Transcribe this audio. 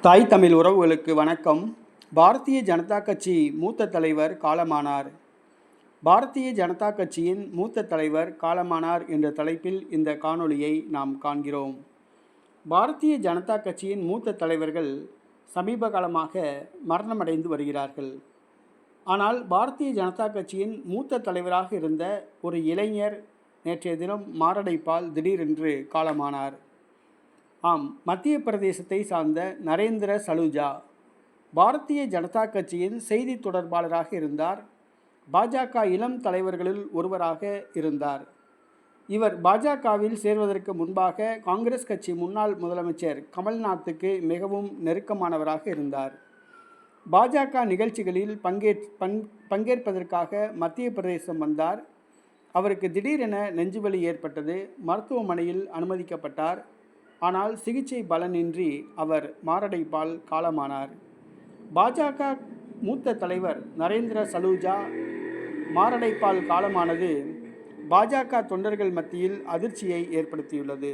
தாய் தமிழ் உறவுகளுக்கு வணக்கம். பாரதிய ஜனதா கட்சி மூத்த தலைவர் காலமானார். பாரதிய ஜனதா கட்சியின் மூத்த தலைவர் காலமானார் என்ற தலைப்பில் இந்த காணொளியை நாம் காண்கிறோம். பாரதிய ஜனதா கட்சியின் மூத்த தலைவர்கள் சமீப காலமாக மரணமடைந்து வருகிறார்கள். ஆனால் பாரதிய ஜனதா கட்சியின் மூத்த தலைவராக இருந்த ஒரு இளைஞர் நேற்றைய தினம் மாரடைப்பால் திடீரென்று காலமானார். ஆம், மத்திய பிரதேசத்தை சார்ந்த நரேந்திர சலூஜா பாரதிய ஜனதா கட்சியின் செய்தி தொடர்பாளராக இருந்தார். பாஜக இளம் தலைவர்களில் ஒருவராக இருந்தார். இவர் பாஜகவில் சேர்வதற்கு முன்பாக காங்கிரஸ் கட்சி முன்னாள் முதலமைச்சர் கமல்நாத்துக்கு மிகவும் நெருக்கமானவராக இருந்தார். பாஜக நிகழ்ச்சிகளில் பங்கேற்பதற்காக மத்திய பிரதேசம் வந்தார். அவருக்கு திடீரென நெஞ்சுவலி ஏற்பட்டது. மருத்துவமனையில் அனுமதிக்கப்பட்டார். ஆனால் சிகிச்சை பலனின்றி அவர் மாரடைப்பால் காலமானார். பாஜக மூத்த தலைவர் நரேந்திர சலூஜா மாரடைப்பால் காலமானது பாஜக தொண்டர்கள் மத்தியில் அதிர்ச்சியை ஏற்படுத்தியுள்ளது.